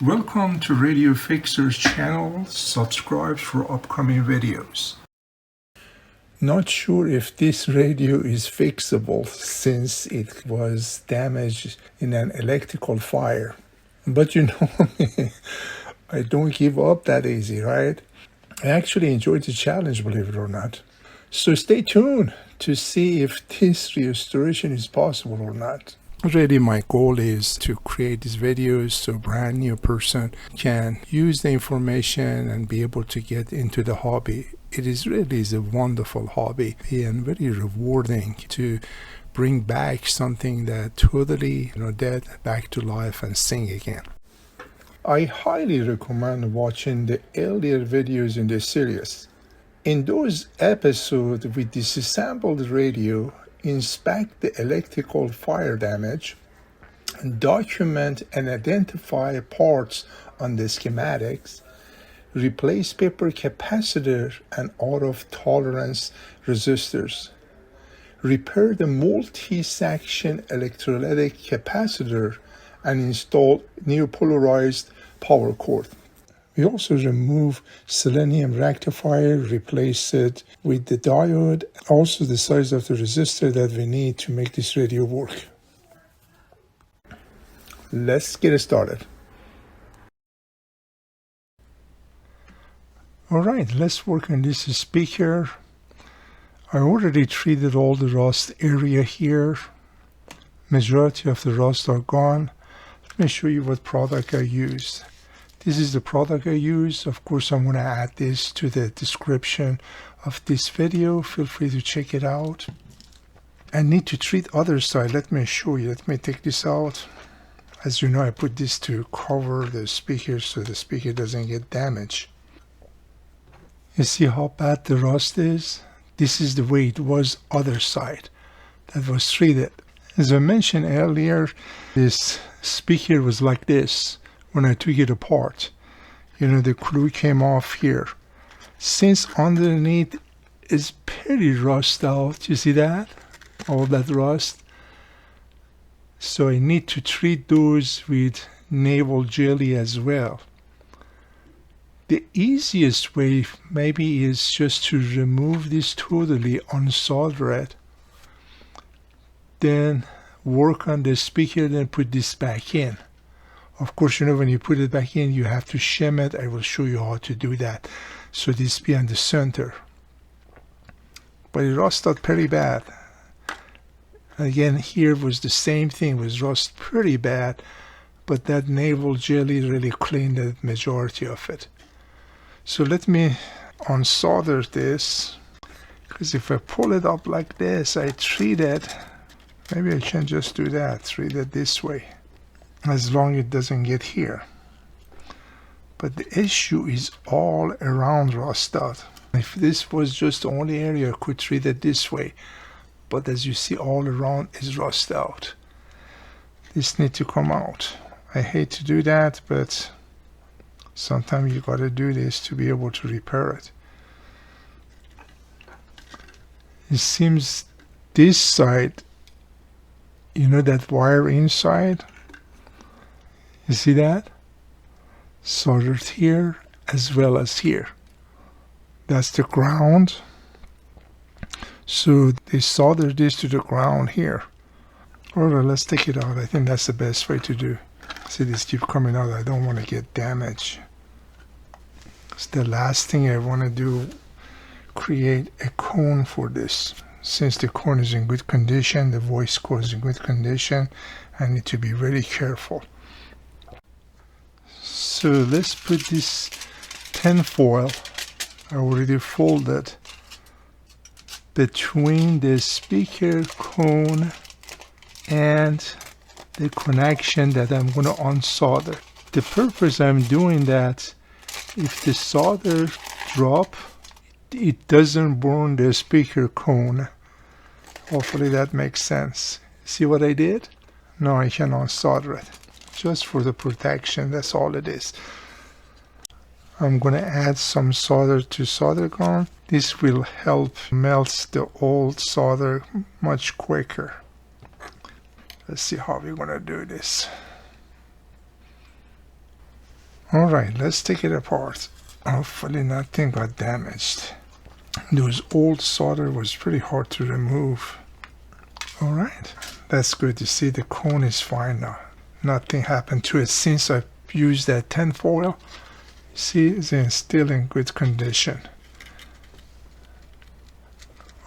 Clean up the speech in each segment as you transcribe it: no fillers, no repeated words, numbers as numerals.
Welcome to Radio Fixer's channel. Subscribe for upcoming videos. Not sure if this radio is fixable since it was damaged in an electrical fire. But you know me, I don't give up that easy, right? I actually enjoyed the challenge, believe it or not. So stay tuned to see if this restoration is possible or not. Really, my goal is to create these videos so a brand new person can use the information and be able to get into the hobby. It is really a wonderful hobby and very rewarding to bring back something that totally dead back to life and sing again. I highly recommend watching the earlier videos in this series. In those episodes, we disassemble the radio, inspect the electrical fire damage, and document and identify parts on the schematics, replace paper capacitor and out-of-tolerance resistors, repair the multi-section electrolytic capacitor, and install new polarized power cord. We also remove selenium rectifier, replace it with the diode, also the size of the resistor that we need to make this radio work. Let's get started. Alright, let's work on this speaker. I already treated all the rust area here. Majority of the rust are gone. Let me show you what product I used. This is the product I use. Of course, I'm going to add this to the description of this video. Feel free to check it out. I need to treat other side. Let me show you. Let me take this out. As you know, I put this to cover the speaker so the speaker doesn't get damaged. You see how bad the rust is? This is the way it was other side that was treated. As I mentioned earlier, this speaker was like this. When I took it apart, the screw came off here. Since underneath is pretty rust out, you see that? All that rust. So I need to treat those with naval jelly as well. The easiest way maybe is just to remove this totally, unsolder it, then work on the speaker, then put this back in. Of course, when you put it back in, you have to shim it. I will show you how to do that. So this be on the center. But it rusted pretty bad. Again, here was the same thing, was rust pretty bad, but that naval jelly really cleaned the majority of it. So let me unsolder this, because if I pull it up like this, I treat it. Maybe I can just do that, treat it this way, as long as it doesn't get here. But the issue is all around rust out. If this was just the only area, I could treat it this way. But as you see, all around is rust out. This needs to come out. I hate to do that, but sometimes you gotta do this to be able to repair it. It seems this side, that wire inside, you see that? Soldered here as well as here. That's the ground. So they soldered this to the ground here. Alright, let's take it out. I think that's the best way to do. See, this keeps coming out. I don't want to get damaged. It's the last thing I want to do, create a cone for this. Since the cone is in good condition, the voice cord is in good condition, I need to be very careful. So let's put this tin foil, I already folded, between the speaker cone and the connection that I'm going to unsolder. The purpose I'm doing that, if the solder drop, it doesn't burn the speaker cone. Hopefully that makes sense. See what I did? Now I can unsolder it. Just for the protection, that's all it is. I'm going to add some solder to solder gun. This will help melt the old solder much quicker. Let's see how we're going to do this. Alright, let's take it apart. Hopefully nothing got damaged. Those old solder was pretty hard to remove. Alright, that's good. You see the cone is fine now. Nothing happened to it since I used that tin foil. See, it's still in good condition.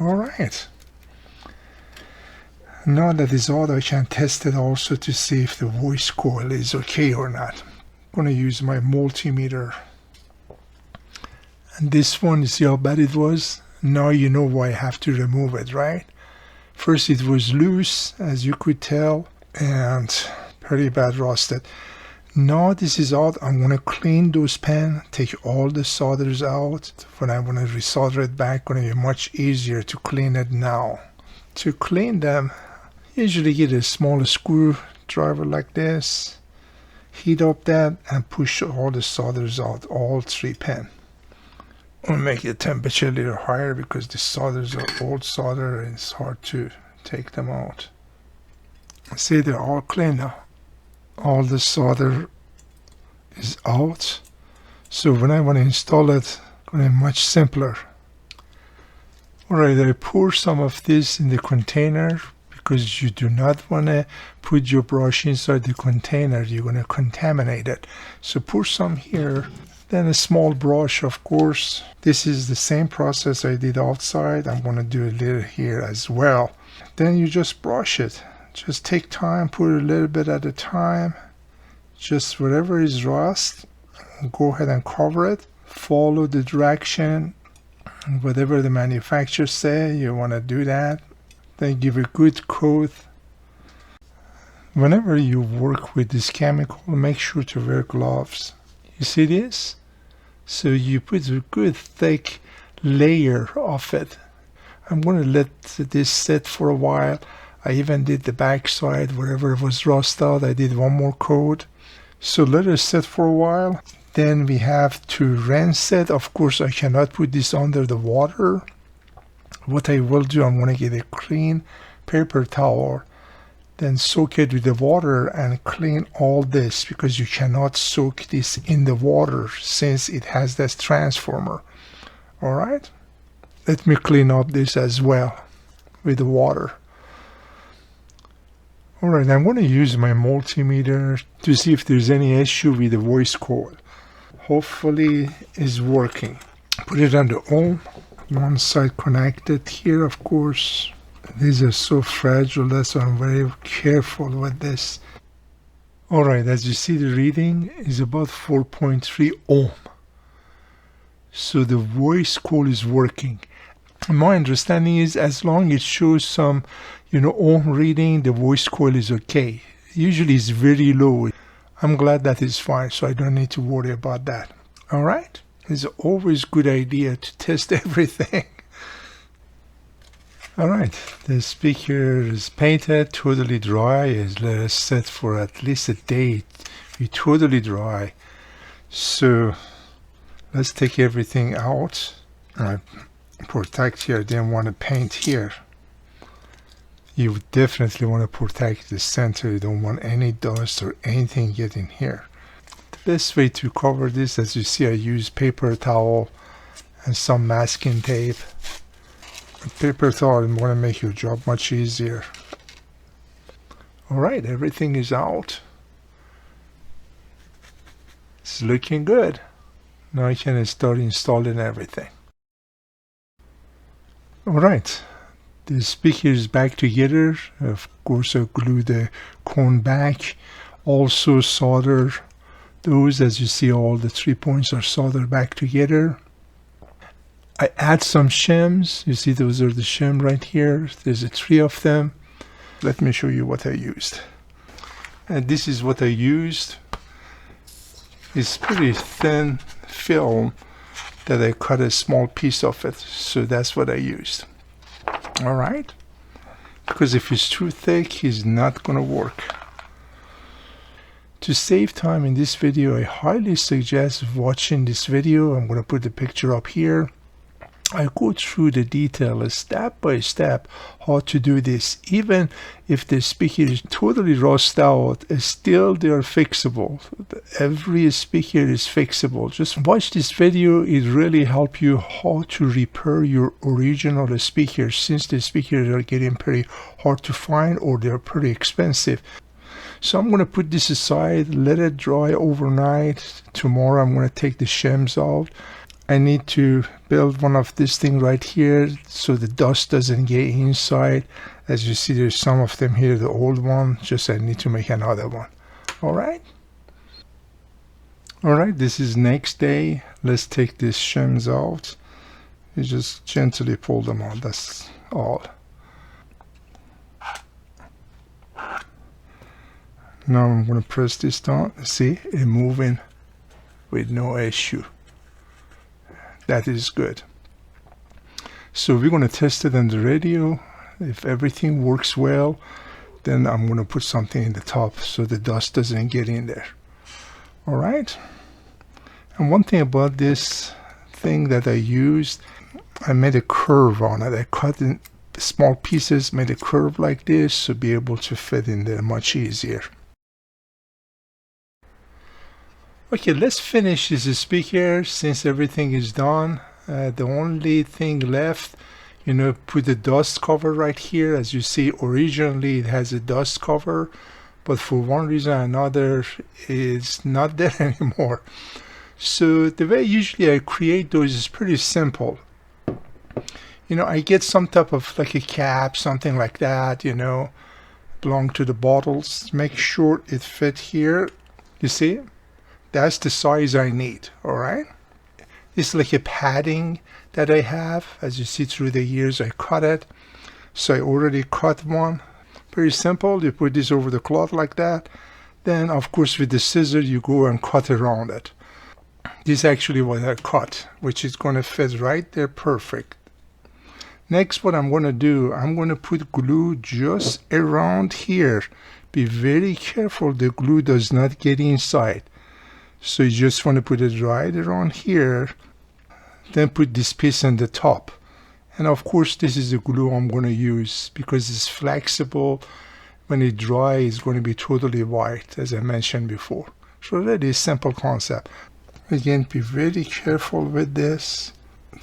Alright. Now that is all, I can test it also to see if the voice coil is okay or not. I'm going to use my multimeter. And this one, you see how bad it was? Now you know why I have to remove it, right? First it was loose, as you could tell, and pretty bad rusted. Now this is out. I'm going to clean those pins, take all the solders out. When I want to resolder it back, going to be much easier to clean it now. To clean them, usually get a small screwdriver like this, heat up that, and push all the solders out, all 3 pins. I'll make the temperature a little higher because the solders are old solder and it's hard to take them out. See, they're all clean now. All the solder is out. So when I want to install it, it's going to be much simpler. Alright, I pour some of this in the container because you do not want to put your brush inside the container. You're going to contaminate it. So pour some here. Then a small brush, of course. This is the same process I did outside. I'm going to do a little here as well. Then you just brush it. Just take time, put a little bit at a time. Just whatever is rust, go ahead and cover it. Follow the direction. Whatever the manufacturer say, you want to do that. Then give a good coat. Whenever you work with this chemical, make sure to wear gloves. You see this? So you put a good thick layer of it. I'm going to let this sit for a while. I even did the back side, wherever it was rust out, I did one more coat. So let it sit for a while. Then we have to rinse it. Of course, I cannot put this under the water. What I will do, I'm going to get a clean paper towel, then soak it with the water and clean all this, because you cannot soak this in the water since it has this transformer. Alright, let me clean up this as well with the water. Alright, I'm going to use my multimeter to see if there's any issue with the voice coil. Hopefully it's working. Put it on the ohm. One side connected here, of course. These are so fragile, that's why I'm very careful with this. Alright, as you see, the reading is about 4.3 ohm. So the voice coil is working. My understanding is as long as it shows some, ohm reading, the voice coil is okay. Usually it's very low. I'm glad that is fine, so I don't need to worry about that. Alright? It's always a good idea to test everything. Alright, the speaker is painted, totally dry. Let it set for at least a day. Be totally dry. So let's take everything out. Protect here. I didn't want to paint here. You would definitely want to protect the center. You don't want any dust or anything getting here. The best way to cover this, as you see, I use paper towel and some masking tape. A paper towel is going to make your job much easier. Alright, everything is out. It's looking good. Now I can start installing everything. Alright, the speaker is back together. Of course, I glue the cone back. Also solder those, as you see, all the 3 points are soldered back together. I add some shims. You see, those are the shim right here. There's 3 of them. Let me show you what I used. And this is what I used. It's pretty thin film that I cut a small piece of it. So that's what I used. Alright? Because if it's too thick, it's not going to work. To save time in this video, I highly suggest watching this video. I'm going to put the picture up here. I go through the detail step by step how to do this. Even if the speaker is totally rust out, still they are fixable. Every speaker is fixable. Just watch this video. It really helps you how to repair your original speakers, since the speakers are getting pretty hard to find or they're pretty expensive. So I'm going to put this aside, let it dry overnight. Tomorrow I'm going to take the shims out. I need to build one of this thing right here so the dust doesn't get inside. As you see, there's some of them here, the old one. Just I need to make another one. All right, this is next day. Let's take these shims out. You just gently pull them out, that's all. Now I'm going to press this down. See, it's moving with no issue. That is good. So we're going to test it on the radio. If everything works well, then I'm going to put something in the top so the dust doesn't get in there. All right. And one thing about this thing that I used, I made a curve on it. I cut in small pieces, made a curve like this to be able to fit in there much easier. Okay, let's finish this speaker since everything is done. The only thing left, put the dust cover right here. As you see, originally it has a dust cover, but for one reason or another, it's not there anymore. So the way usually I create those is pretty simple. I get some type of like a cap, something like that, belong to the bottles. Make sure it fit here. You see? That's the size I need, all right? It's like a padding that I have. As you see, through the years, I cut it. So I already cut one. Very simple. You put this over the cloth like that. Then, of course, with the scissor, you go and cut around it. This is actually what I cut, which is going to fit right there perfect. Next, what I'm going to do, I'm going to put glue just around here. Be very careful the glue does not get inside. So you just want to put it right around here, then put this piece on the top. And of course, this is the glue I'm going to use because it's flexible. When it dries, it's going to be totally white, as I mentioned before. So that is a simple concept. Again, be very careful with this.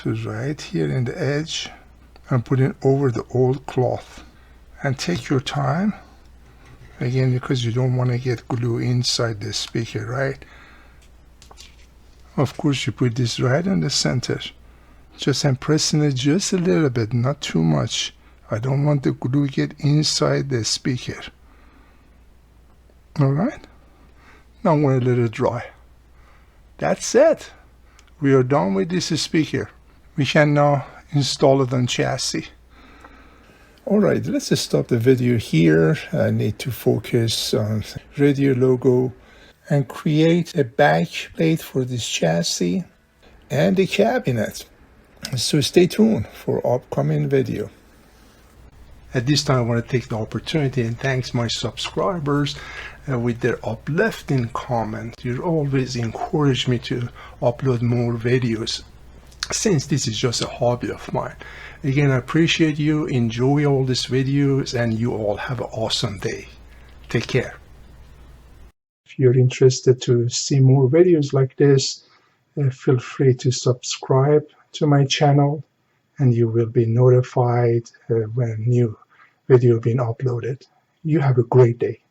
So right here in the edge, I'm putting over the old cloth. And take your time. Again, because you don't want to get glue inside the speaker, right? Of course, you put this right in the center. Just I'm pressing it just a little bit, not too much. I don't want the glue to get inside the speaker. All right? Now I'm going to let it dry. That's it. We are done with this speaker. We can now install it on chassis. All right, let's stop the video here. I need to focus on radio logo and create a back plate for this chassis and the cabinet. So stay tuned for upcoming video. At this time, I want to take the opportunity and thank my subscribers with their uplifting comment. You always encourage me to upload more videos, since this is just a hobby of mine. Again, I appreciate you. Enjoy all these videos, and you all have an awesome day. Take care. If you're interested to see more videos like this, feel free to subscribe to my channel, and you will be notified when a new video being uploaded. You have a great day.